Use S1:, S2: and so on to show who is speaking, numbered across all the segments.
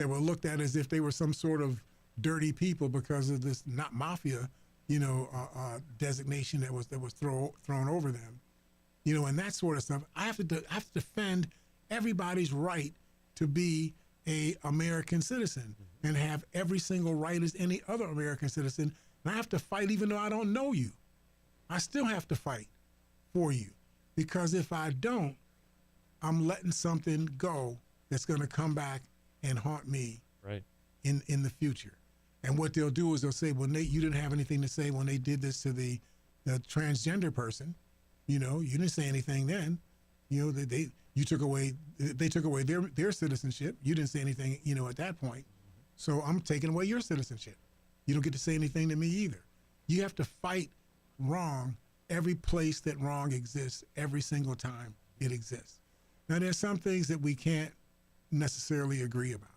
S1: that were looked at as if they were some sort of dirty people because of this not mafia, designation that was thrown over them, and that sort of stuff. I have to defend everybody's right to be a American citizen and have every single right as any other American citizen. And I have to fight even though I don't know you. I still have to fight for you, because if I don't, I'm letting something go that's going to come back and haunt me
S2: right
S1: in the future. And what they'll do is they'll say, well, Nate, you didn't have anything to say when they did this to the transgender person. You didn't say anything then. They took away their citizenship. You didn't say anything, at that point. So I'm taking away your citizenship. You don't get to say anything to me either. You have to fight wrong every place that wrong exists, every single time it exists. Now, there's some things that we can't necessarily agree about.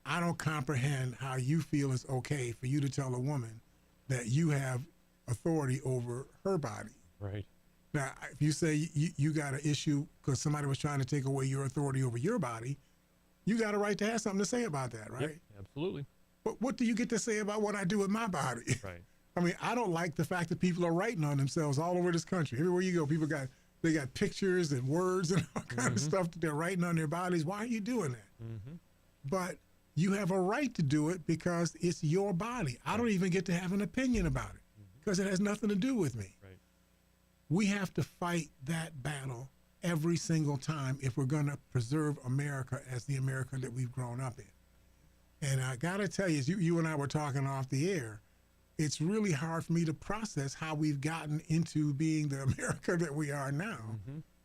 S1: I don't comprehend how you feel it's okay for you to tell a woman that you have authority over her body.
S2: Right.
S1: Now, if you say you got an issue because somebody was trying to take away your authority over your body, you got a right to have something to say about that, right?
S2: Yep, absolutely.
S1: But what do you get to say about what I do with my body?
S2: Right.
S1: I mean, I don't like the fact that people are writing on themselves all over this country. Everywhere you go, they got pictures and words and all kind of stuff that they're writing on their bodies. Why are you doing that? But you have a right to do it because it's your body. I don't even get to have an opinion about it because it has nothing to do with me.
S2: Right.
S1: We have to fight that battle every single time if we're going to preserve America as the America that we've grown up in. And I got to tell you, as you and I were talking off the air, it's really hard for me to process how we've gotten into being the America that we are now,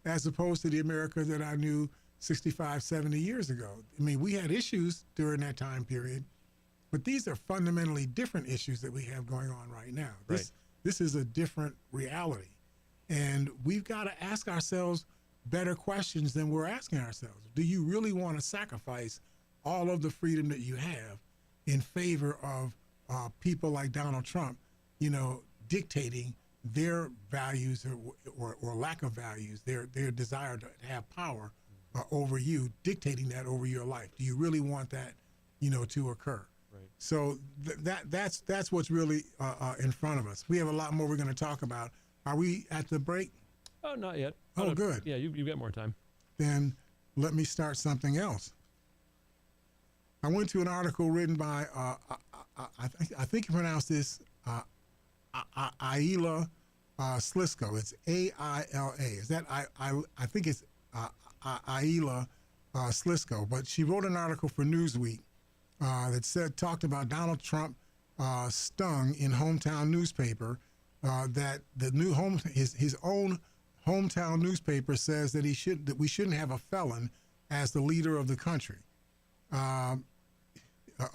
S1: as opposed to the America that I knew 65, 70 years ago. I mean, we had issues during that time period, but these are fundamentally different issues that we have going on right now. This is a different reality. And we've got to ask ourselves better questions than we're asking ourselves. Do you really want to sacrifice all of the freedom that you have in favor of people like Donald Trump, dictating their values or lack of values, their desire to have power over you, dictating that over your life? Do you really want that, to occur?
S2: Right.
S1: So that's what's really in front of us. We have a lot more we're going to talk about. Are we at the break?
S2: Oh, not yet.
S1: Oh, good.
S2: Yeah, you've got more time.
S1: Then let me start something else. I went to an article written by, I think you pronounce this Aila Slisco. It's A-I-L-A. Is that I think it's Aila Slisco. But she wrote an article for Newsweek that talked about Donald Trump stung in hometown newspaper. That his own hometown newspaper says that we shouldn't have a felon as the leader of the country.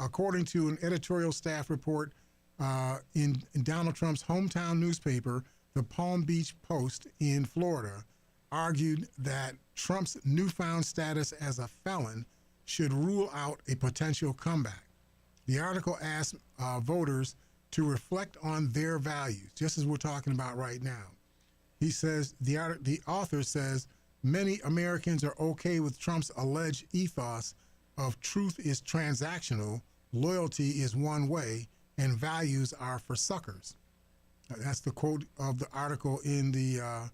S1: According to an editorial staff report in Donald Trump's hometown newspaper, the Palm Beach Post in Florida, argued that Trump's newfound status as a felon should rule out a potential comeback. The article asked voters to reflect on their values, just as we're talking about right now. He says, the author says, many Americans are okay with Trump's alleged ethos of truth is transactional, loyalty is one way, and values are for suckers. That's the quote of the article in the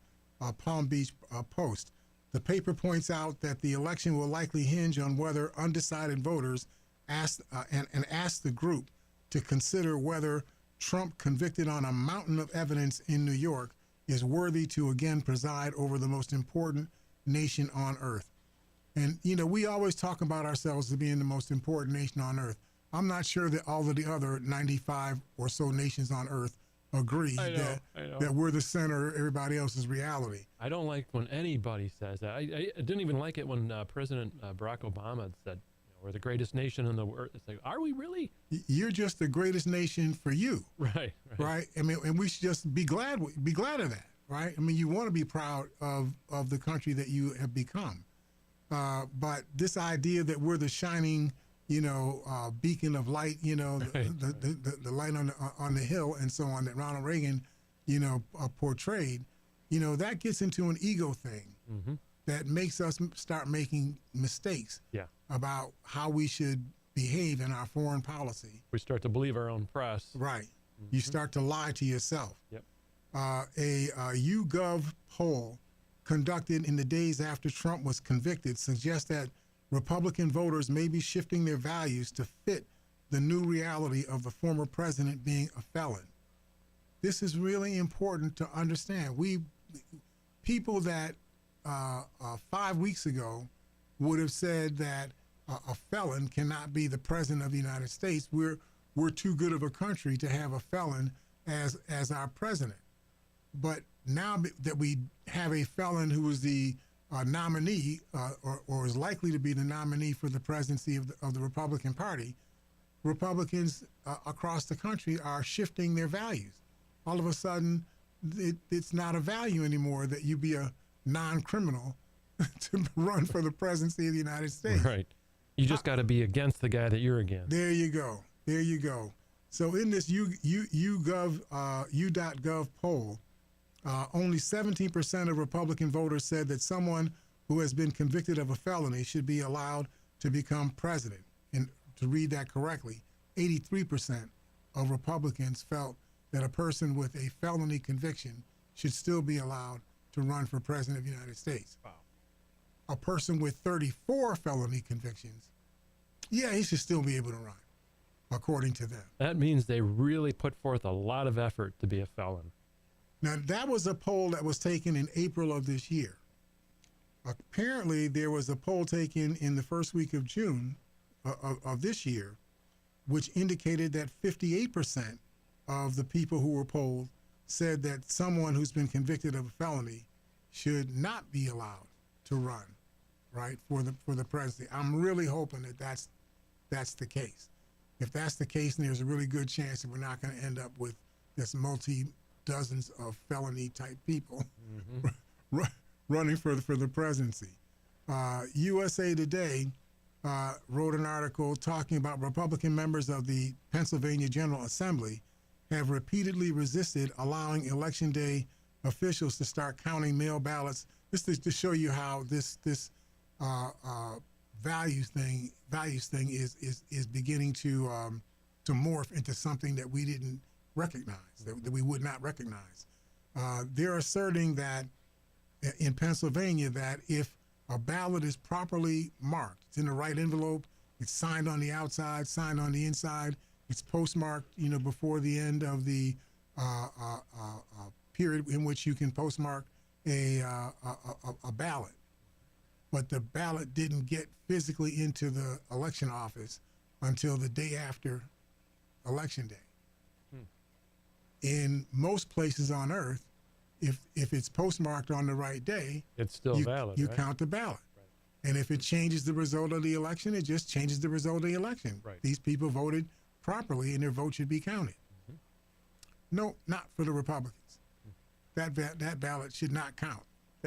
S1: Palm Beach Post. The paper points out that the election will likely hinge on whether undecided voters ask the group to consider whether Trump, convicted on a mountain of evidence in New York, is worthy to again preside over the most important nation on earth. And, we always talk about ourselves as being the most important nation on earth. I'm not sure that all of the other 95 or so nations on earth agree that we're the center of everybody else's reality.
S2: I don't like when anybody says that. I didn't even like it when President Barack Obama said, we're the greatest nation in the world. It's like, are we really?
S1: You're just the greatest nation for you.
S2: Right.
S1: Right. I mean, and we should just be glad of that. Right. I mean, you want to be proud of the country that you have become. But this idea that we're the shining, beacon of light, the light on the hill and so on that Ronald Reagan, portrayed, that gets into an ego thing that makes us start making mistakes.
S2: Yeah.
S1: about how we should behave in our foreign policy,
S2: We start to believe our own press.
S1: right, you start to lie to yourself.
S2: Yep.
S1: A YouGov poll conducted in the days after Trump was convicted suggests that Republican voters may be shifting their values to fit the new reality of the former president being a felon. This is really important to understand. People that 5 weeks ago would have said that a felon cannot be the president of the United States. We're too good of a country to have a felon as our president. But now that we have a felon who is the nominee or is likely to be the nominee for the presidency of the Republican Party, Republicans across the country are shifting their values. All of a sudden, it's not a value anymore that you be a non-criminal to run for the presidency of the United States.
S2: Right. You just got to be against the guy that you're against.
S1: There you go. There you go. So in this U.gov poll, only 17% of Republican voters said that someone who has been convicted of a felony should be allowed to become president. And to read that correctly, 83% of Republicans felt that a person with a felony conviction should still be allowed to run for president of the United States.
S2: Wow.
S1: A person with 34 felony convictions, yeah, he should still be able to run, according to them.
S2: That means they really put forth a lot of effort to be a felon.
S1: Now, that was a poll that was taken in April of this year. Apparently, there was a poll taken in the first week of June of this year, which indicated that 58% of the people who were polled said that someone who's been convicted of a felony should not be allowed to run, right, for the presidency. I'm really hoping that that's the case. If that's the case, then there's a really good chance that we're not going to end up with this dozens of felony type people running for the presidency. USA Today wrote an article talking about Republican members of the Pennsylvania General Assembly have repeatedly resisted allowing Election Day officials to start counting mail ballots. This is to show you how this values thing is beginning to morph into something that we didn't recognize, that we would not recognize. They're asserting that in Pennsylvania that if a ballot is properly marked, it's in the right envelope, it's signed on the outside, signed on the inside, it's postmarked, before the end of the period in which you can postmark a ballot. But the ballot didn't get physically into the election office until the day after Election Day. In most places on earth, if it's postmarked on the right day,
S2: It's still valid,
S1: you
S2: right?
S1: count the ballot.
S2: Right.
S1: And if it changes the result of the election, it just changes the result of the election.
S2: Right.
S1: These people voted properly, and their vote should be counted. No, not for the Republicans. That ballot should not count.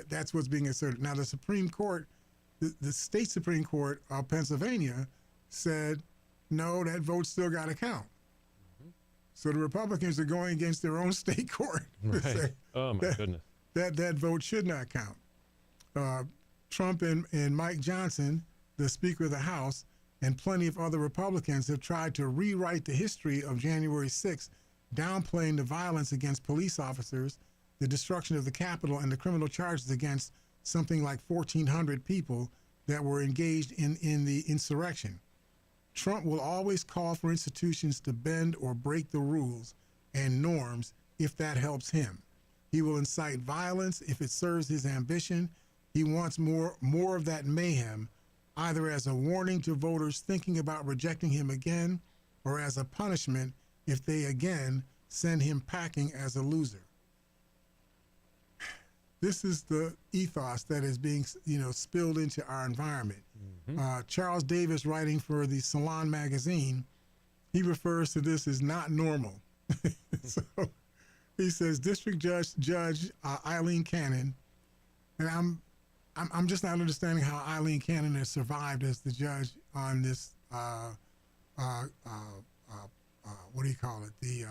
S1: That's what's being asserted. Now, the Supreme Court, the state Supreme Court of Pennsylvania said, no, that vote still got to count. So the Republicans are going against their own state court to
S2: Right.
S1: say
S2: Oh, my goodness.
S1: that vote should not count. Trump and Mike Johnson, the Speaker of the House, and plenty of other Republicans have tried to rewrite the history of January 6th, downplaying the violence against police officers, the destruction of the Capitol, and the criminal charges against something like 1,400 people that were engaged in the insurrection. Trump will always call for institutions to bend or break the rules and norms if that helps him. He will incite violence if it serves his ambition. He wants more of that mayhem, either as a warning to voters thinking about rejecting him again or as a punishment if they again send him packing as a loser. This is the ethos that is being, spilled into our environment. Charles Davis, writing for the Salon magazine, he refers to this as not normal. So he says, District Judge Eileen Cannon, and I'm just not understanding how Eileen Cannon has survived as the judge on this the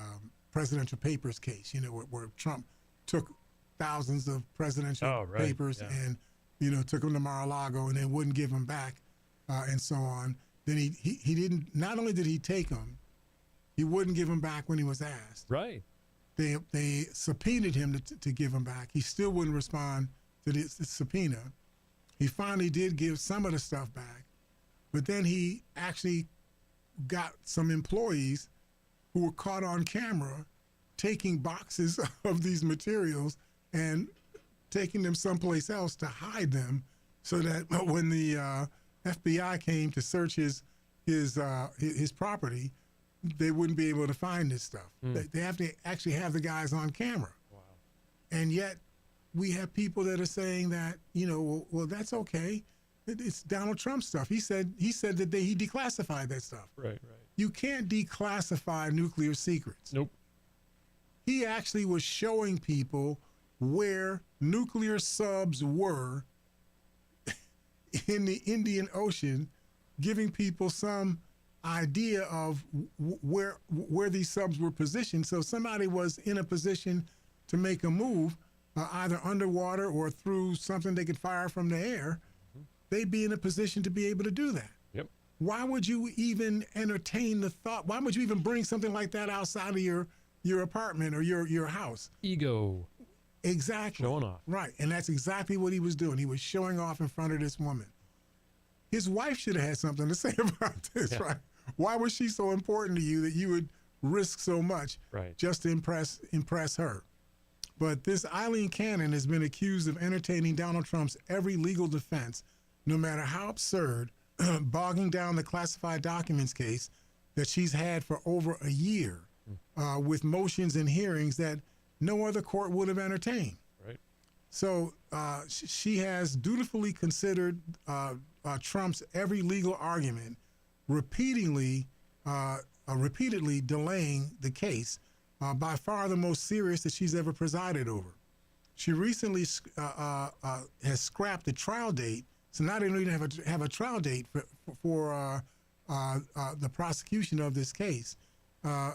S1: presidential papers case, where Trump took thousands of presidential papers and, took them to Mar-a-Lago and then wouldn't give them back and so on. Then he didn't. Not only did he take them, he wouldn't give them back when he was asked.
S2: Right.
S1: They subpoenaed him to give them back. He still wouldn't respond to the subpoena. He finally did give some of the stuff back, but then he actually got some employees who were caught on camera taking boxes of these materials and taking them someplace else to hide them, so that when the FBI came to search his property, they wouldn't be able to find this stuff. They have to actually have the guys on camera.
S2: Wow.
S1: And yet we have people that are saying that, well, that's okay. It's Donald Trump stuff. He said that he declassified that stuff.
S2: Right.
S1: You can't declassify nuclear secrets.
S2: Nope.
S1: He actually was showing people where nuclear subs were in the Indian Ocean, giving people some idea of where these subs were positioned. So somebody was in a position to make a move, either underwater or through something they could fire from the air. They'd be in a position to be able to do that.
S2: Yep.
S1: Why would you even entertain the thought? Why would you even bring something like that outside of your apartment or your house?
S2: Ego.
S1: Exactly.
S2: Showing off.
S1: Right. And that's exactly what he was doing. He was showing off in front of this woman. His wife should have had something to say about this, right? Why was she so important to you that you would risk so much just to impress her? But this Eileen Cannon has been accused of entertaining Donald Trump's every legal defense, no matter how absurd, bogging down the classified documents case that she's had for over a year, with motions and hearings that no other court would have entertained.
S2: Right.
S1: So she has dutifully considered Trump's every legal argument, repeatedly delaying the case, by far the most serious that she's ever presided over. She recently has scrapped the trial date, so now they don't even have a trial date for the prosecution of this case,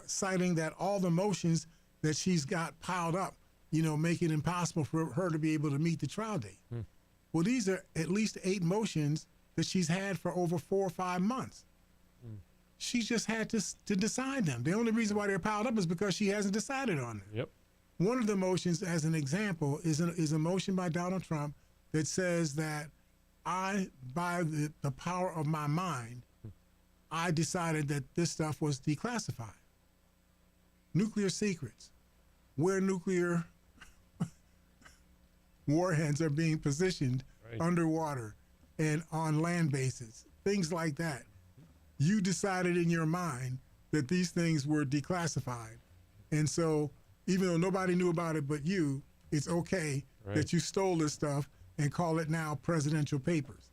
S1: citing that all the motions that she's got piled up, make it impossible for her to be able to meet the trial date. Well, these are at least 8 motions that she's had for over 4 or 5 months. She just had to decide them. The only reason why they're piled up is because she hasn't decided on them.
S2: Yep.
S1: One of the motions, as an example, is a motion by Donald Trump that says that I, by the power of my mind, I decided that this stuff was declassified. Nuclear secrets, where nuclear warheads are being positioned underwater and on land bases, things like that. You decided in your mind that these things were declassified. And so even though nobody knew about it but you, it's okay that you stole this stuff and call it now presidential papers.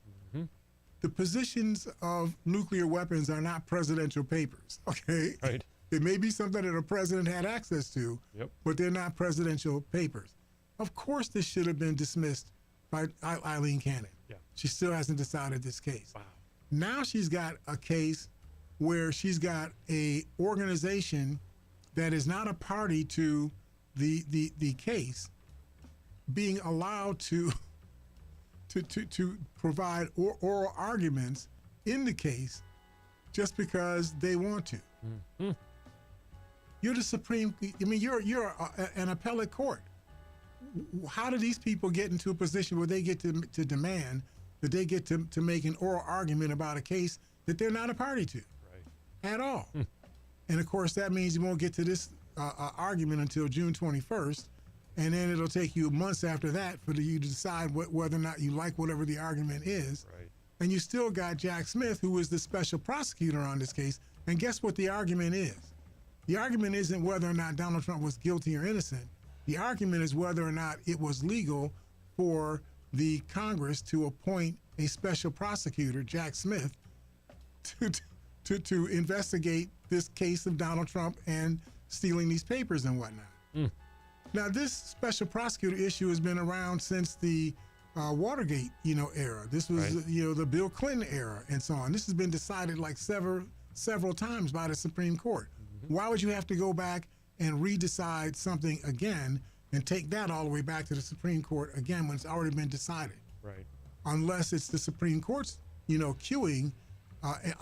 S1: The positions of nuclear weapons are not presidential papers, okay?
S2: Right.
S1: It may be something that a president had access to, but they're not presidential papers. Of course this should have been dismissed by Eileen Cannon.
S2: Yeah.
S1: She still hasn't decided this case.
S2: Wow.
S1: Now she's got a case where she's got a organization that is not a party to the case being allowed to provide oral arguments in the case just because they want to. You're the Supreme. I mean, you're an appellate court. How do these people get into a position where they get to demand that they get to make an oral argument about a case that they're not a party to at all? And of course, that means you won't get to this argument until June 21st, and then it'll take you months after that for you to decide whether or not you like whatever the argument is. And you still got Jack Smith, who is the special prosecutor on this case. And guess what the argument is? The argument isn't whether or not Donald Trump was guilty or innocent. The argument is whether or not it was legal for the Congress to appoint a special prosecutor, Jack Smith, to investigate this case of Donald Trump and stealing these papers and whatnot. Now, this special prosecutor issue has been around since the Watergate, era. This was, the Bill Clinton era and so on. This has been decided like several times by the Supreme Court. Why would you have to go back and redecide something again and take that all the way back to the Supreme Court again when it's already been decided? Unless it's the Supreme Court's queuing,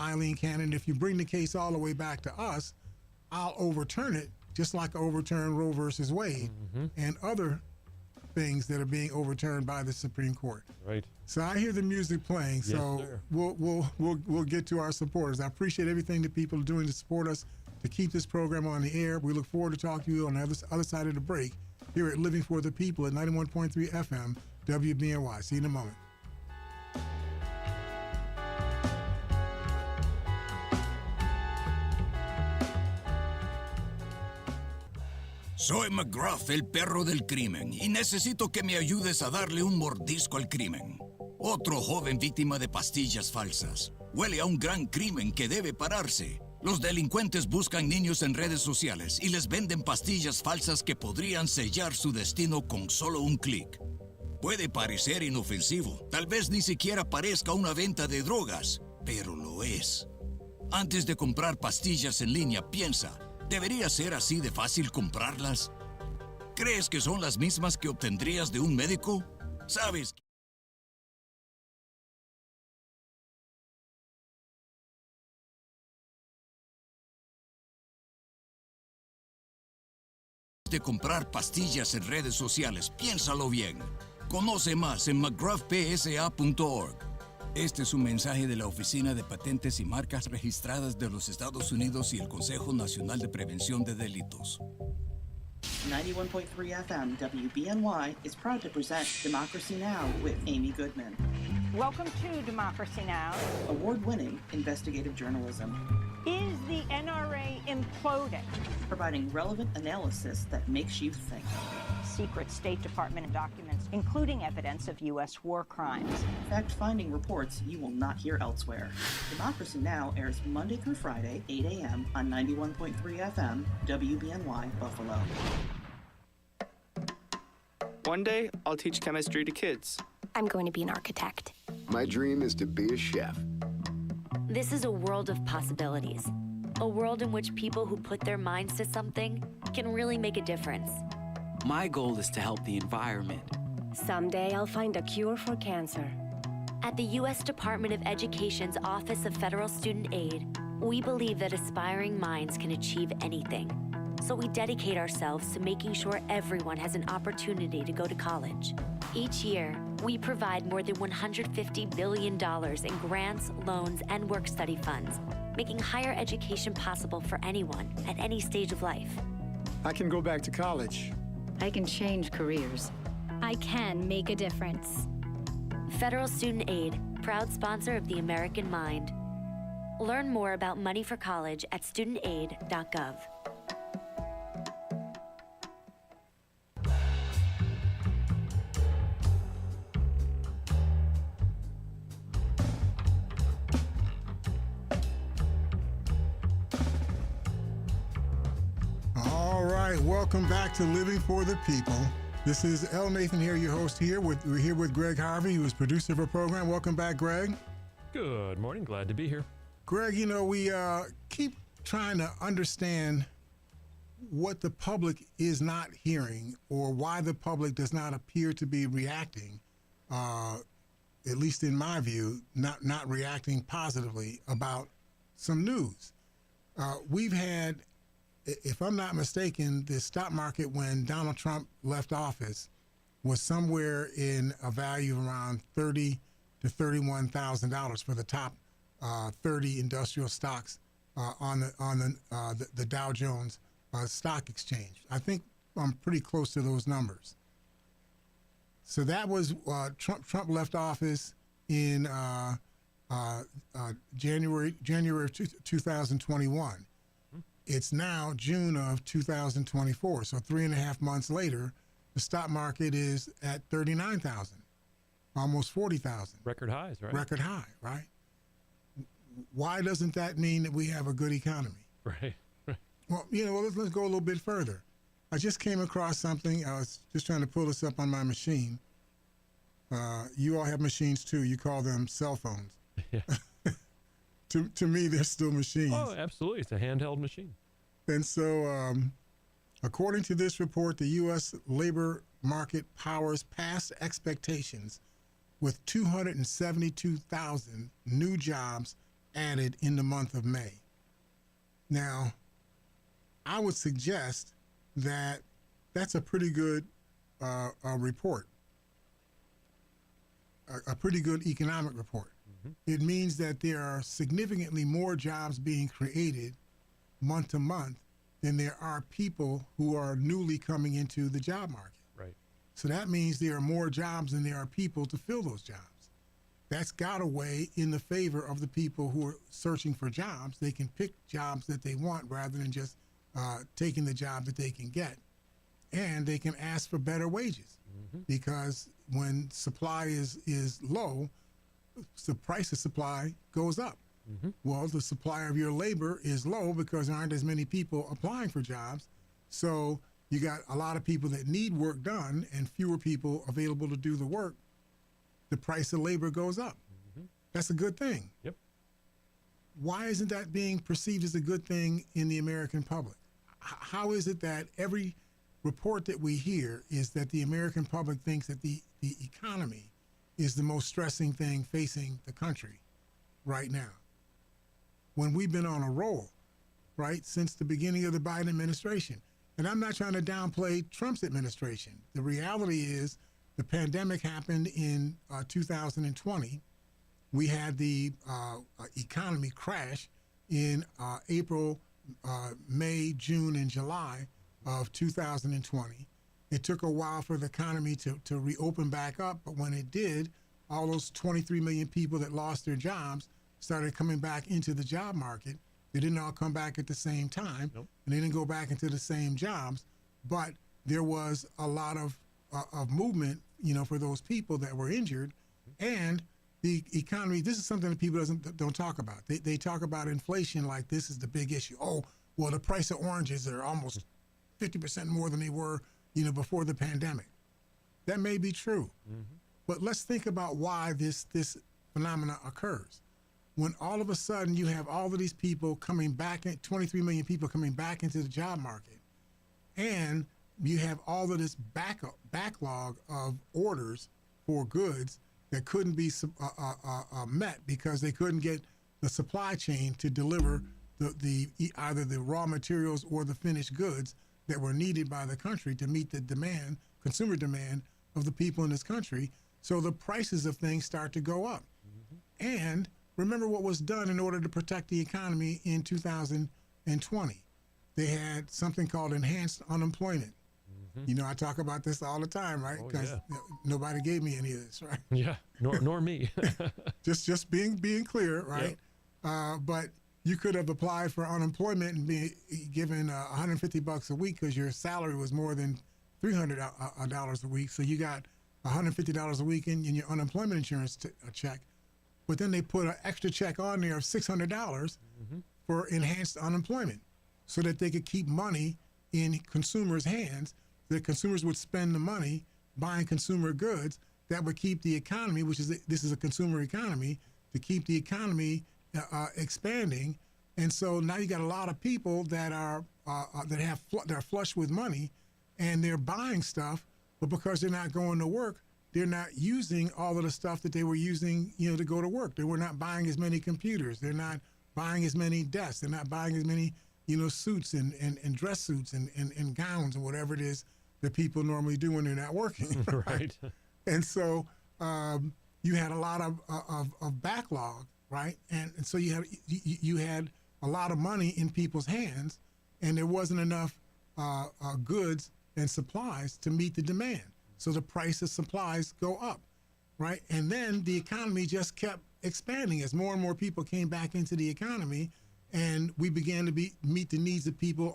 S1: Eileen Cannon, if you bring the case all the way back to us, I'll overturn it, just like I overturned Roe versus Wade and other things that are being overturned by the Supreme Court.
S2: Right.
S1: So I hear the music playing. So
S2: sir.
S1: we'll get to our supporters. I appreciate everything that people are doing to support us to keep this program on the air. We look forward to talking to you on the other side of the break here at Living for the People at 91.3 FM WBNY. See you in a moment.
S3: Soy McGruff, el perro del crimen, y necesito que me ayudes a darle un mordisco al crimen. Otro joven víctima de pastillas falsas. Huele a un gran crimen que debe pararse. Los delincuentes buscan niños en redes sociales y les venden pastillas falsas que podrían sellar su destino con solo un clic. Puede parecer inofensivo, tal vez ni siquiera parezca una venta de drogas, pero lo es. Antes de comprar pastillas en línea, piensa, ¿debería ser así de fácil comprarlas? ¿Crees que son las mismas que obtendrías de un médico? ¿Sabes? De comprar pastillas en redes sociales, piénsalo bien. Conoce más en mcgruffpsa.org. Este es un mensaje de la Oficina de Patentes y Marcas Registradas de los Estados Unidos y el Consejo Nacional de Prevención de Delitos.
S4: 91.3 FM WBNY is proud to present Democracy Now! With Amy Goodman.
S5: Welcome to Democracy Now!
S4: Award-winning investigative journalism.
S5: Is the NRA imploding?
S4: Providing relevant analysis that makes you think.
S5: Secret State Department documents, including evidence of U.S. war crimes.
S4: Fact-finding reports you will not hear elsewhere. Democracy Now! Airs Monday through Friday, 8 a.m. on 91.3 FM, WBNY, Buffalo.
S6: One day, I'll teach chemistry to kids.
S7: I'm going to be an architect.
S8: My dream is to be a chef.
S9: This is a world of possibilities. A world in which people who put their minds to something can really make a difference.
S10: My goal is to help the environment.
S7: Someday I'll find a cure for cancer.
S9: At the U.S. Department of Education's Office of Federal Student Aid, we believe that aspiring minds can achieve anything. So we dedicate ourselves to making sure everyone has an opportunity to go to college. Each year, we provide more than $150 billion in grants, loans, and work-study funds, making higher education possible for anyone at any stage of life.
S11: I can go back to college.
S12: I can change careers.
S13: I can make a difference.
S9: Federal Student Aid, proud sponsor of the American Mind. Learn more about money for college at studentaid.gov.
S1: Welcome back to Living for the People. This is L. Nathan here, your host here. We're here with Greg Harvey, who is producer of our program. Welcome back, Greg.
S2: Good morning. Glad to be here.
S1: Greg, we keep trying to understand what the public is not hearing or why the public does not appear to be reacting, at least in my view, not reacting positively about some news. We've had, if I'm not mistaken, the stock market when Donald Trump left office was somewhere in a value of around $30,000 to $31,000 for the top 30 industrial stocks on the Dow Jones Stock Exchange. I think I'm pretty close to those numbers. So that was Trump left office in January of 2021. It's now June of 2024. So 3.5 months later, the stock market is at 39,000, almost 40,000.
S2: Record highs, right?
S1: Record high, right? Why doesn't that mean that we have a good economy?
S2: Right.
S1: Well, let's go a little bit further. I just came across something. I was just trying to pull this up on my machine. You all have machines too. You call them cell phones.
S2: Yeah.
S1: To me, they're still machines.
S2: Oh, absolutely. It's a handheld machine.
S1: And so, according to this report, the U.S. labor market powers past expectations with 272,000 new jobs added in the month of May. Now, I would suggest that that's a pretty good report, a pretty good economic report. It means that there are significantly more jobs being created month to month than there are people who are newly coming into the job market.
S2: Right.
S1: So that means there are more jobs than there are people to fill those jobs. That's got to weigh in the favor of the people who are searching for jobs. They can pick jobs that they want rather than just taking the job that they can get. And they can ask for better wages because when supply is low, the price of supply goes up. Well, the supply of your labor is low because there aren't as many people applying for jobs. So you got a lot of people that need work done and fewer people available to do the work. The price of labor goes up. That's a good thing.
S2: Yep.
S1: Why isn't that being perceived as a good thing in the American public? How is it that every report that we hear is that the American public thinks that the economy is the most stressing thing facing the country right now, when we've been on a roll, right, since the beginning of the Biden administration? And I'm not trying to downplay Trump's administration. The reality is the pandemic happened in 2020. We had the economy crash in April, May, June, and July of 2020. It took a while for the economy to reopen back up, but when it did, all those 23 million people that lost their jobs started coming back into the job market. They didn't all come back at the same time, and they didn't go back into the same jobs, but there was a lot of movement, you know, for those people that were injured. And the economy, this is something that people don't talk about. They talk about inflation like this is the big issue. Oh, well, the price of oranges are almost 50% more than they were, you know, before the pandemic. That may be true, but let's think about why this phenomena occurs. When all of a sudden you have all of these people coming back, 23 million people coming back into the job market, and you have all of this backlog of orders for goods that couldn't be met because they couldn't get the supply chain to deliver either the raw materials or the finished goods that were needed by the country to meet the demand, consumer demand of the people in this country. So the prices of things start to go up. And remember what was done in order to protect the economy in 2020. They had something called enhanced unemployment. You know, I talk about this all the time, right? Because nobody gave me any of this, right?
S2: Yeah, nor me.
S1: just being clear, right? Yep. But you could have applied for unemployment and be given $150 a week because your salary was more than $300 a week. So you got $150 a week in your unemployment insurance check. But then they put an extra check on there of $600 for enhanced unemployment so that they could keep money in consumers' hands, that consumers would spend the money buying consumer goods that would keep the economy, this is a consumer economy, to keep the economy expanding. And so now you got a lot of people that are flush with money, and they're buying stuff, but because they're not going to work, they're not using all of the stuff that they were using, you know, to go to work. They were not buying as many computers. They're not buying as many desks. They're not buying as many, you know, suits and dress suits and gowns and whatever it is that people normally do when they're not working.
S2: Right.
S1: And so you had a lot of backlog, right? And so you had a lot of money in people's hands, and there wasn't enough goods and supplies to meet the demand. So the price of supplies go up, right? And then the economy just kept expanding as more and more people came back into the economy, and we began to meet the needs of people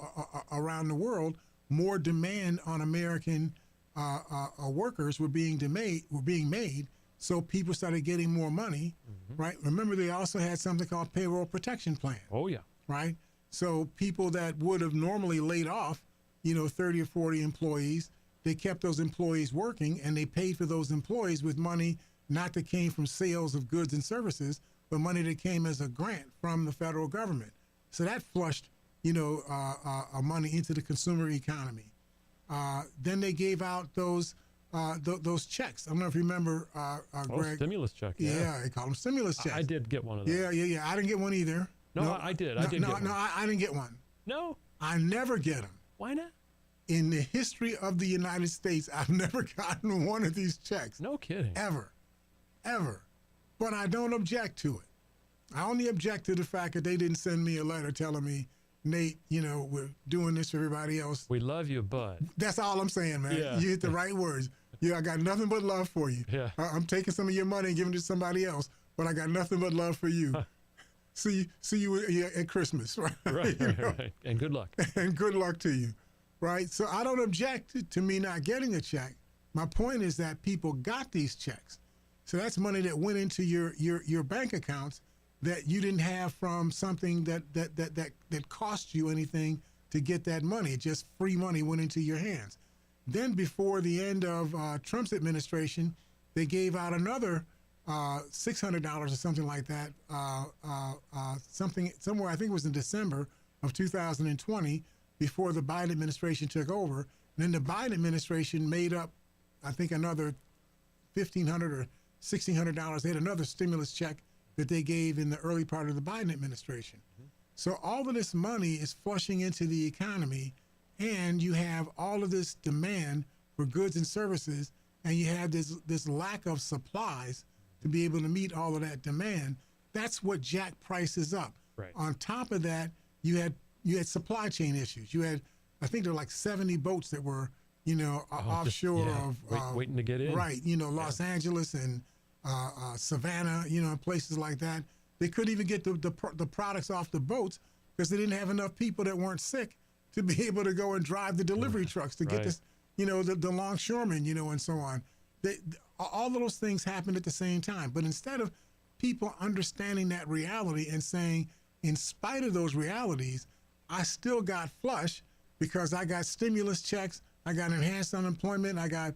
S1: around the world. More demand on American workers were being made, so people started getting more money, right? Remember, they also had something called payroll protection plan.
S2: Oh yeah.
S1: Right. So people that would have normally laid off, you know, 30 or 40 employees, they kept those employees working, and they paid for those employees with money not that came from sales of goods and services, but money that came as a grant from the federal government. So that flushed, you know, money into the consumer economy. Then they gave out those those checks. I don't know if you remember, Greg.
S2: Stimulus check.
S1: Yeah, they call them stimulus checks.
S2: I did get one of those.
S1: Yeah. I didn't get one either.
S2: No, I did. I did get one.
S1: I didn't get one.
S2: No.
S1: I never get them.
S2: Why not?
S1: In the history of the United States, I've never gotten one of these checks.
S2: No kidding.
S1: Ever. But I don't object to it. I only object to the fact that they didn't send me a letter telling me, Nate, we're doing this for everybody else.
S2: We love you, but.
S1: That's all I'm saying, man.
S2: Yeah.
S1: You hit the right words. Yeah, I got nothing but love for you.
S2: Yeah.
S1: I'm taking some of your money and giving it to somebody else, but I got nothing but love for you. See you at Christmas, right?
S2: Right. And good luck.
S1: And good luck to you, right? So I don't object to me not getting a check. My point is that people got these checks. So that's money that went into your bank accounts that you didn't have from something that cost you anything to get that money. Just free money went into your hands. Then before the end of Trump's administration, they gave out another $600 or something like that, somewhere, I think it was in December of 2020, before the Biden administration took over. And then the Biden administration made up, I think, another $1,500 or $1,600. They had another stimulus check that they gave in the early part of the Biden administration. So all of this money is flushing into the economy, and you have all of this demand for goods and services, and you have this lack of supplies to be able to meet all of that demand. That's what jacked prices up.
S2: Right.
S1: On top of that, you had supply chain issues. You had, I think there were like 70 boats that were, offshore
S2: waiting to get in.
S1: Right. Los Angeles and Savannah, and places like that. They couldn't even get the products off the boats because they didn't have enough people that weren't sick to be able to go and drive the delivery trucks to get this, the longshoremen, and so on. All of those things happened at the same time. But instead of people understanding that reality and saying, in spite of those realities, I still got flush because I got stimulus checks, I got enhanced unemployment, I got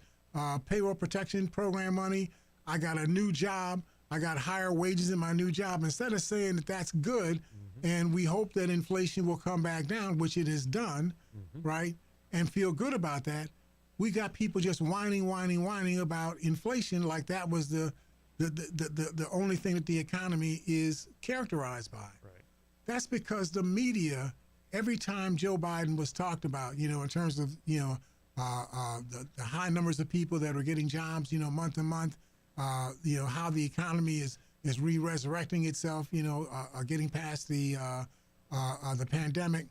S1: payroll protection program money, I got a new job, I got higher wages in my new job. Instead of saying that that's good, and we hope that inflation will come back down, which it has done, right, and feel good about that, we got people just whining about inflation like that was the only thing that the economy is characterized by.
S2: Right.
S1: That's because the media, every time Joe Biden was talked about, in terms of, the high numbers of people that are getting jobs, month to month, how the economy is resurrecting itself, getting past the pandemic.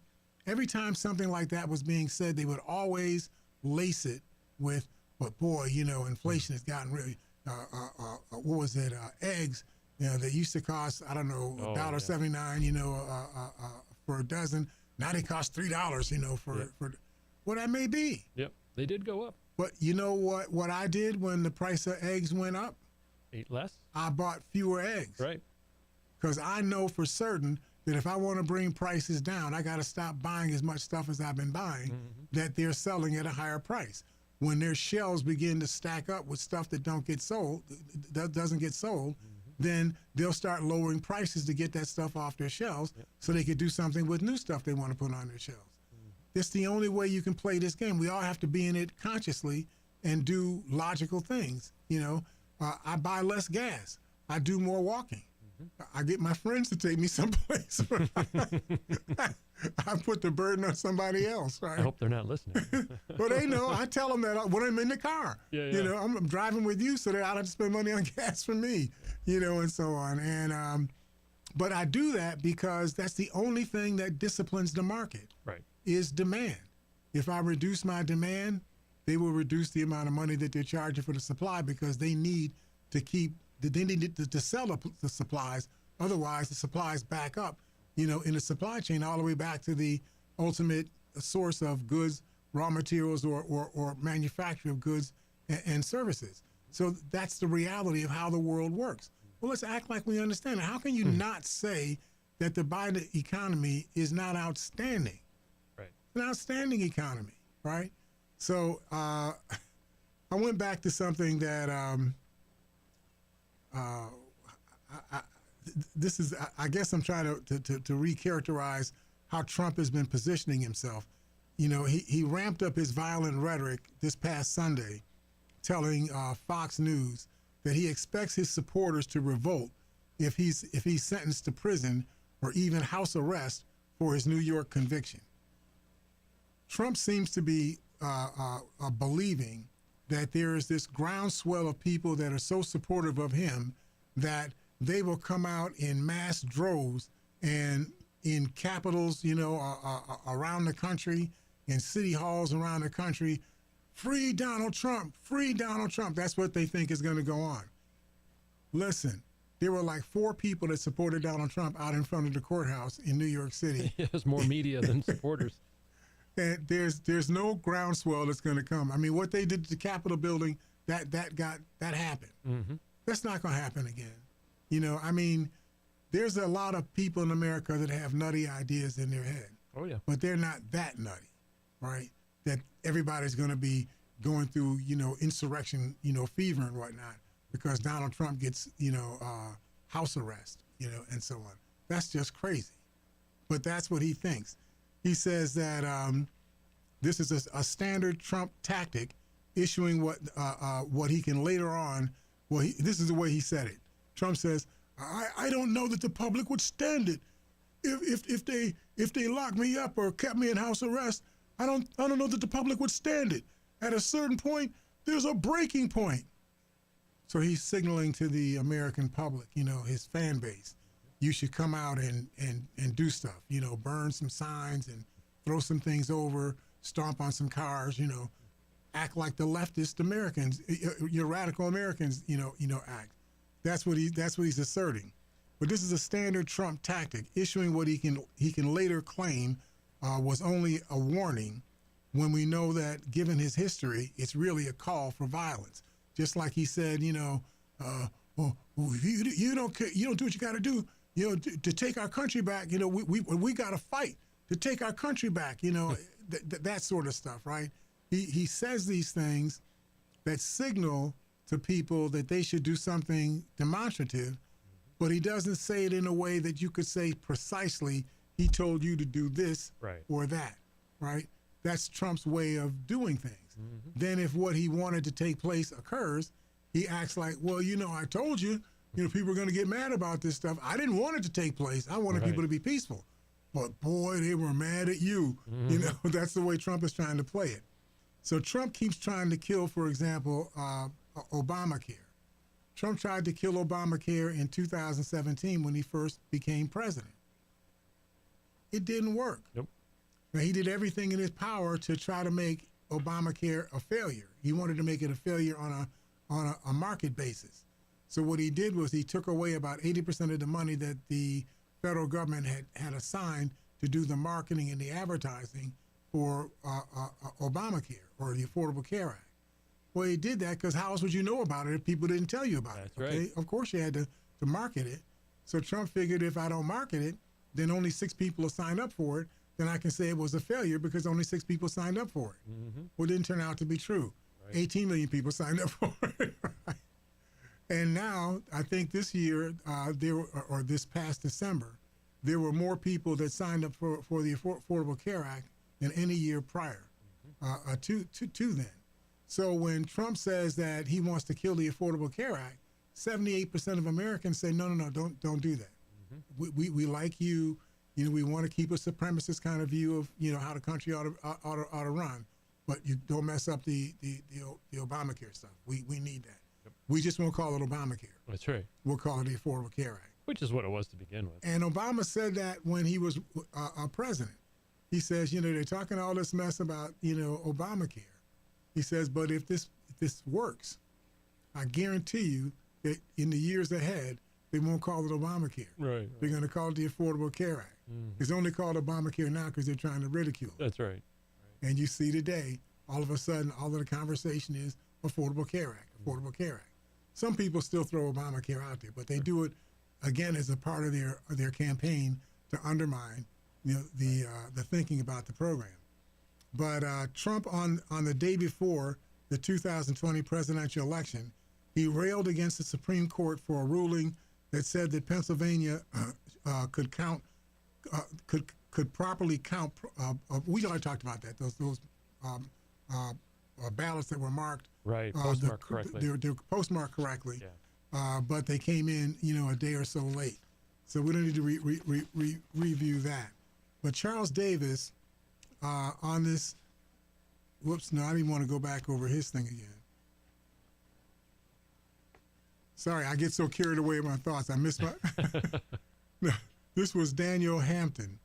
S1: Every time something like that was being said, they would always lace it with, but boy, inflation has gotten really, what was it, eggs, that used to cost, I don't know, $1.79, for a dozen. Now they cost $3, for what that may be.
S2: Yep, they did go up.
S1: But you know what I did when the price of eggs went up?
S2: Ate less?
S1: I bought fewer eggs.
S2: Right.
S1: Because I know for certain that if I want to bring prices down, I got to stop buying as much stuff as I've been buying that they're selling at a higher price. When their shelves begin to stack up with stuff that doesn't get sold, then they'll start lowering prices to get that stuff off their shelves so they could do something with new stuff they want to put on their shelves. It's the only way you can play this game. We all have to be in it consciously and do logical things. I buy less gas. I do more walking. I get my friends to take me someplace. I put the burden on somebody else, right?
S2: I hope they're not listening.
S1: Well, they know. I tell them that when I'm in the car.
S2: Yeah.
S1: I'm driving with you so that I don't have to spend money on gas for me, and so on. And but I do that because that's the only thing that disciplines the market.
S2: Right.
S1: Is demand. If I reduce my demand, they will reduce the amount of money that they're charging for the supply because they need to sell the supplies. Otherwise, the supplies back up, in the supply chain all the way back to the ultimate source of goods, raw materials, or manufacture of goods and services. So that's the reality of how the world works. Well, let's act like we understand it. How can you not say that the Biden economy is not outstanding?
S2: Right.
S1: An outstanding economy, right? So I went back to something that I guess I'm trying to recharacterize how Trump has been positioning himself. He ramped up his violent rhetoric this past Sunday telling Fox News that he expects his supporters to revolt if he's sentenced to prison or even house arrest for his New York conviction. Trump seems to be believing that there is this groundswell of people that are so supportive of him that they will come out in mass droves and in capitals, around the country, in city halls around the country, free Donald Trump, free Donald Trump. That's what they think is going to go on. Listen, there were like 4 people that supported Donald Trump out in front of the courthouse in New York City.
S2: There's more media than supporters.
S1: And there's no groundswell that's going to come. I mean, what they did to the Capitol building, that happened.
S2: Mm-hmm.
S1: That's not going to happen again. I mean, there's a lot of people in America that have nutty ideas in their head.
S2: Oh, yeah.
S1: But they're not that nutty, right? That everybody's going to be going through, insurrection, fever and whatnot because Donald Trump gets, house arrest, and so on. That's just crazy. But that's what he thinks. He says that this is a standard Trump tactic, issuing what he can later on. Well, this is the way he said it. Trump says, "I don't know that the public would stand it if they locked me up or kept me in house arrest. I don't know that the public would stand it. At a certain point, there's a breaking point." So he's signaling to the American public, his fan base, you should come out and do stuff, burn some signs and throw some things over, stomp on some cars, act like the leftist Americans, your radical Americans, act. That's what he's asserting. But this is a standard Trump tactic, issuing what he can later claim was only a warning, when we know that, given his history, it's really a call for violence. Just like he said, you don't do what you got to do. To take our country back, we got to fight to take our country back, that sort of stuff, right? He says these things that signal to people that they should do something demonstrative, but he doesn't say it in a way that you could say precisely, he told you to do this or that, right? That's Trump's way of doing things. Mm-hmm. Then if what he wanted to take place occurs, he acts like, well, I told you, people are going to get mad about this stuff. I didn't want it to take place. I wanted people to be peaceful. But boy, they were mad at you. Mm-hmm. That's the way Trump is trying to play it. So Trump keeps trying to kill, for example, Obamacare. Trump tried to kill Obamacare in 2017 when he first became president. It didn't work.
S2: Nope.
S1: Now, he did everything in his power to try to make Obamacare a failure. He wanted to make it a failure on a market basis. So what he did was he took away about 80% of the money that the federal government had assigned to do the marketing and the advertising for Obamacare, or the Affordable Care Act. Well, he did that because how else would you know about it if people didn't tell you about it?
S2: That's right.
S1: Of course you had to market it. So Trump figured, if I don't market it, then only 6 people will sign up for it. Then I can say it was a failure because only 6 people signed up for it. Mm-hmm. Well, it didn't turn out to be true. Right. 18 million people signed up for it. Right? And now, I think this year, or this past December, there were more people that signed up for the Affordable Care Act than any year prior to then. So when Trump says that he wants to kill the Affordable Care Act, 78% of Americans say, no, don't do that. Mm-hmm. We like you. We want to keep a supremacist kind of view of, how the country ought to run, but you don't mess up the Obamacare stuff. We need that. Yep. We just won't call it Obamacare.
S2: That's right.
S1: We'll call it the Affordable Care Act.
S2: Which is what it was to begin with.
S1: And Obama said that when he was president. He says, they're talking all this mess about, Obamacare. He says, but if this works, I guarantee you that in the years ahead, they won't call it Obamacare.
S2: Right.
S1: They're going to call it the Affordable Care Act. Mm-hmm. It's only called Obamacare now because they're trying to ridicule it.
S2: That's right.
S1: And you see today, all of a sudden, all of the conversation is Affordable Care Act, Affordable Care Act. Some people still throw Obamacare out there, but they do it, again, as a part of their campaign to undermine the thinking about the program. But Trump, on the day before the 2020 presidential election, he railed against the Supreme Court for a ruling that said that Pennsylvania could properly count. We already talked about that. Those ballots that were marked
S2: Right, postmarked correctly.
S1: They're postmarked correctly,
S2: Yeah.
S1: but they came in, a day or so late. So we don't need to review that. But Charles Davis, on this, whoops, no, I didn't want to go back over his thing again. Sorry, I get so carried away with my thoughts. I missed my. No, this was Daniel Hampton.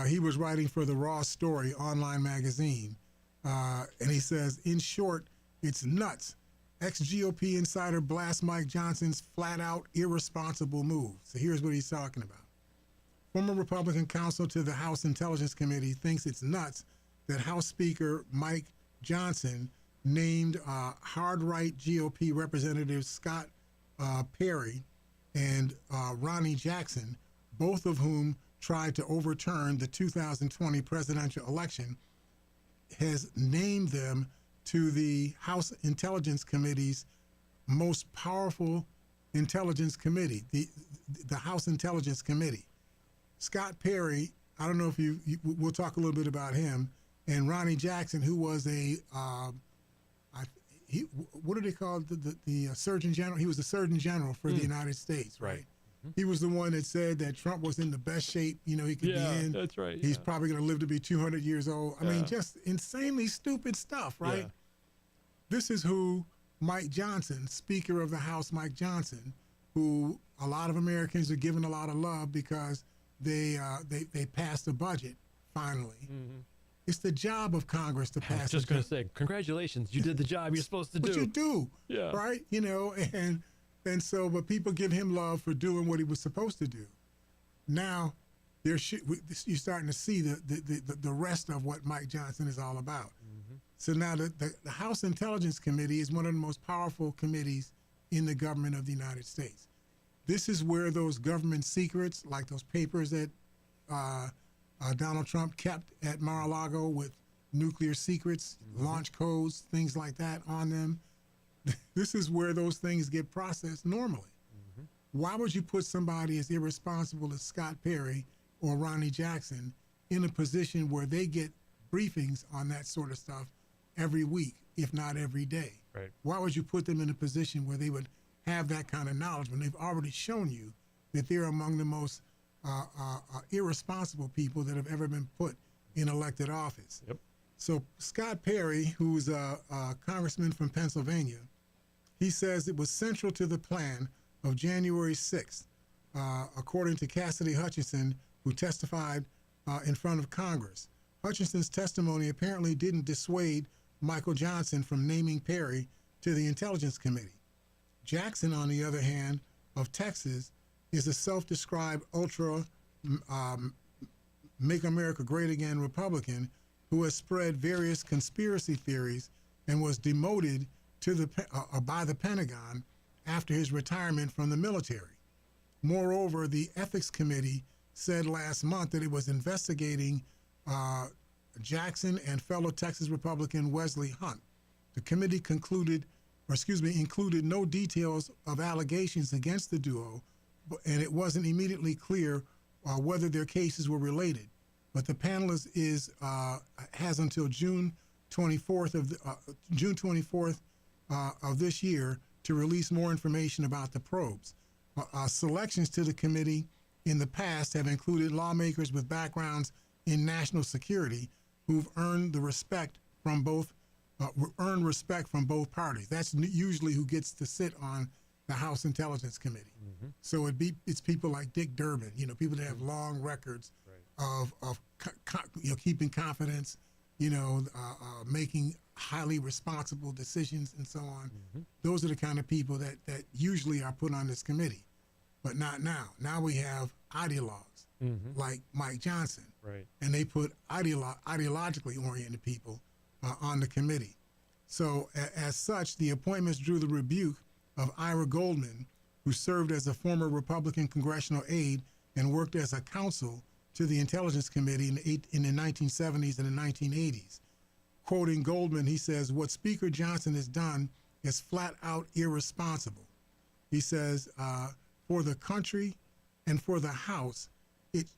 S1: He was writing for the Raw Story online magazine. And he says, in short, it's nuts. Ex-GOP insider blasts Mike Johnson's flat-out irresponsible move. So here's what he's talking about. Former Republican counsel to the House Intelligence Committee thinks it's nuts that House Speaker Mike Johnson named hard-right GOP Representatives Scott Perry and Ronnie Jackson, both of whom tried to overturn the 2020 presidential election, has named them to the House Intelligence Committee's most powerful intelligence committee, the House Intelligence Committee. Scott Perry, I don't know if we'll talk a little bit about him, and Ronnie Jackson, who was what do they call the Surgeon General? He was the Surgeon General for the United States, right? Mm-hmm. He was the one that said that Trump was in the best shape, he could be in.
S2: That's right.
S1: He's probably going to live to be 200 years old. I mean, just insanely stupid stuff, right?
S2: Yeah.
S1: This is who Mike Johnson, Speaker of the House Mike Johnson, who a lot of Americans are giving a lot of love because they passed a budget finally. Mm-hmm. It's the job of Congress to pass.
S2: I was just going to say, congratulations, you did the job you're supposed to do.
S1: But you do,
S2: yeah,
S1: right? And so, but people give him love for doing what he was supposed to do. Now, you're starting to see the rest of what Mike Johnson is all about. Mm-hmm. So now the House Intelligence Committee is one of the most powerful committees in the government of the United States. This is where those government secrets, like those papers that Donald Trump kept at Mar-a-Lago with nuclear secrets, launch codes, things like that on them. This is where those things get processed normally. Mm-hmm. Why would you put somebody as irresponsible as Scott Perry or Ronnie Jackson in a position where they get briefings on that sort of stuff every week, if not every day?
S2: Right.
S1: Why would you put them in a position where they would have that kind of knowledge when they've already shown you that they're among the most irresponsible people that have ever been put in elected office?
S2: Yep.
S1: So Scott Perry, who's a congressman from Pennsylvania, he says it was central to the plan of January 6th, according to Cassidy Hutchinson, who testified in front of Congress. Hutchinson's testimony apparently didn't dissuade Michael Johnson from naming Perry to the Intelligence Committee. Jackson, on the other hand, of Texas, is a self-described ultra Make America Great Again Republican who has spread various conspiracy theories and was demoted by the Pentagon after his retirement from the military. Moreover, the Ethics Committee said last month that it was investigating Jackson and fellow Texas Republican Wesley Hunt. The committee included no details of allegations against the duo, and it wasn't immediately clear whether their cases were related. But the panelist has until June 24th of this year to release more information about the probes. Selections to the committee in the past have included lawmakers with backgrounds in national security who've earned respect from both parties. That's usually who gets to sit on the House Intelligence Committee. Mm-hmm. So it's people like Dick Durbin, people that have long records of keeping confidence, making highly responsible decisions and so on. Mm-hmm. Those are the kind of people that usually are put on this committee, but not now. Now we have ideologues like Mike Johnson,
S2: right?
S1: And they put ideologically oriented people on the committee. So as such, the appointments drew the rebuke of Ira Goldman, who served as a former Republican congressional aide and worked as a counsel to the Intelligence Committee in the 1970s and the 1980s. Quoting Goldman, he says, "What Speaker Johnson has done is flat out irresponsible." He says, for the country and for the House,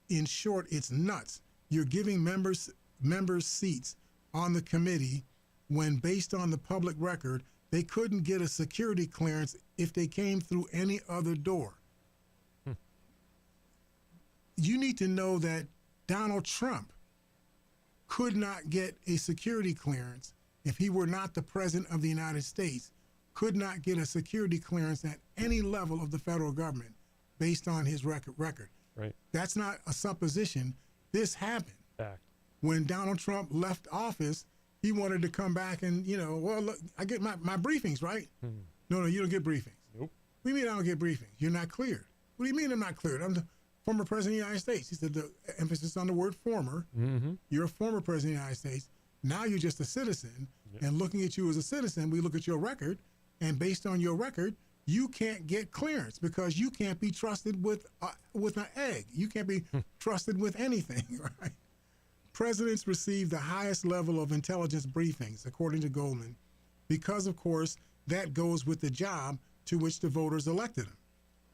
S1: in short, it's nuts. You're giving members seats on the committee when, based on the public record, they couldn't get a security clearance if they came through any other door. You need to know that Donald Trump could not get a security clearance if he were not the president of the United States, could not get a security clearance at any level of the federal government based on his record.
S2: Right.
S1: That's not a supposition. This happened.
S2: Fact.
S1: When Donald Trump left office, he wanted to come back and, well, look, I get my briefings, right? No, you don't get briefings.
S2: Nope.
S1: What do you mean I don't get briefings? You're not cleared. What do you mean I'm not cleared? I'm the former president of the United States. He said the emphasis on the word former.
S2: Mm-hmm.
S1: You're a former president of the United States. Now you're just a citizen. And looking at you as a citizen, we look at your record. And based on your record, you can't get clearance because you can't be trusted with an egg. You can't be trusted with anything, right? Presidents receive the highest level of intelligence briefings, according to Goldman, because, of course, that goes with the job to which the voters elected him.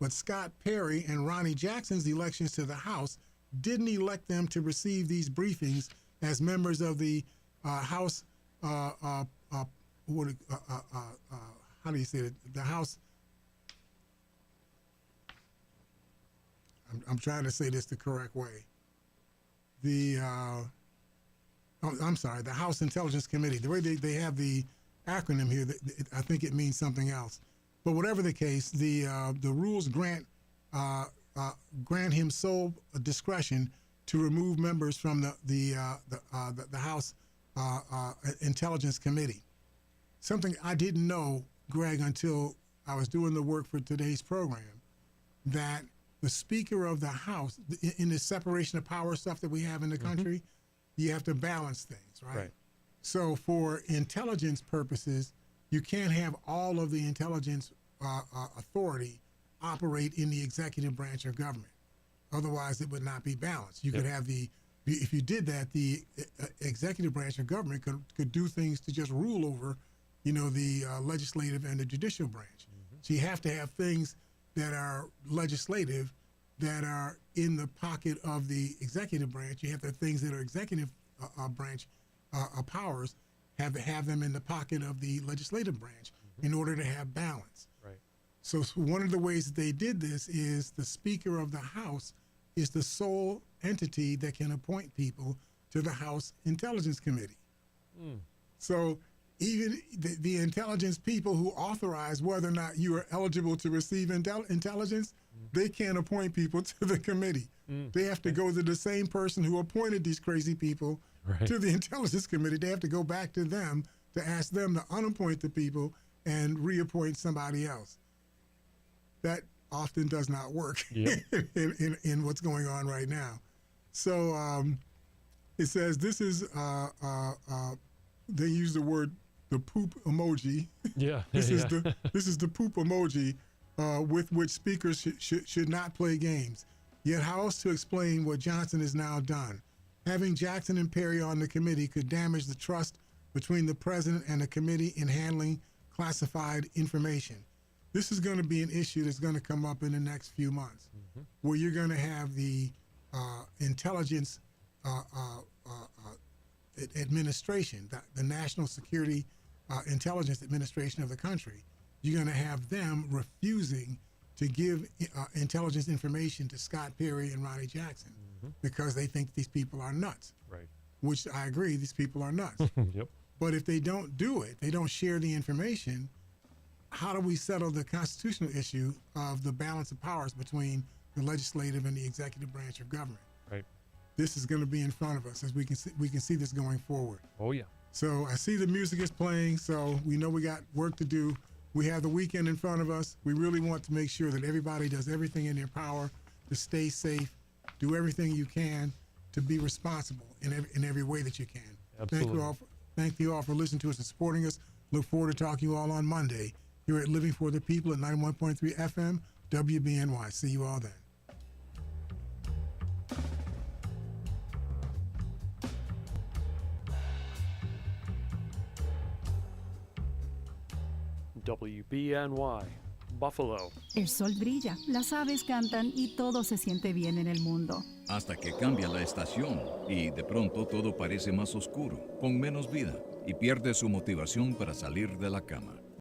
S1: But Scott Perry and Ronnie Jackson's elections to the House didn't elect them to receive these briefings as members of the House, how do you say it? The House, I'm trying to say this the correct way. The House Intelligence Committee. The way they have the acronym here, I think it means something else. But whatever the case, the rules grant him sole discretion to remove members from the House Intelligence Committee. Something I didn't know, Greg, until I was doing the work for today's program, that the Speaker of the House, in the separation of power stuff that we have in the country, you have to balance things, right? So for intelligence purposes, you can't have all of the intelligence authority operate in the executive branch of government. Otherwise, it would not be balanced. You could have if you did that, the executive branch of government could do things to just rule over, the legislative and the judicial branch. So you have to have things that are legislative that are in the pocket of the executive branch. You have the things that are executive branch powers, have them in the pocket of the legislative branch in order to have balance.
S2: Right.
S1: So one of the ways that they did this is the Speaker of the House is the sole entity that can appoint people to the House Intelligence Committee. So even the intelligence people who authorize whether or not you are eligible to receive intelligence, they can't appoint people to the committee. They have to go to the same person who appointed these crazy people to the Intelligence Committee. They have to go back to them to ask them to unappoint the people and reappoint somebody else. That often does not work in what's going on right now. So it says this is, they use the word, the poop emoji. This is the poop emoji with which speakers should not play games. Yet how else to explain what Johnson has now done? Having Jackson and Perry on the committee could damage the trust between the president and the committee in handling classified information. This is going to be an issue that's going to come up in the next few months, where you're going to have the intelligence administration, the National Security Intelligence Administration of the country. You're going to have them refusing to give intelligence information to Scott Perry and Ronnie Jackson because they think these people are nuts.
S2: Right.
S1: Which I agree, these people are nuts. But if they don't do it, they don't share the information, how do we settle the constitutional issue of the balance of powers between the legislative and the executive branch of government?
S2: Right.
S1: This is going to be in front of us as we can see this going forward.
S2: Oh yeah.
S1: So I see the music is playing, so we know we got work to do. We have the weekend in front of us. We really want to make sure that everybody does everything in their power to stay safe, do everything you can to be responsible in every way that you can.
S2: Absolutely.
S1: Thank you all for listening to us and supporting us. Look forward to talking to you all on Monday here at Living for the People at 91.3 FM, WBNY. See you all then.
S2: WBNY, Buffalo.
S14: El sol brilla, las aves cantan y todo se siente bien en el mundo.
S15: Hasta que cambia la estación y de pronto todo parece más oscuro, con menos vida. y pierde su motivación para salir de la cama.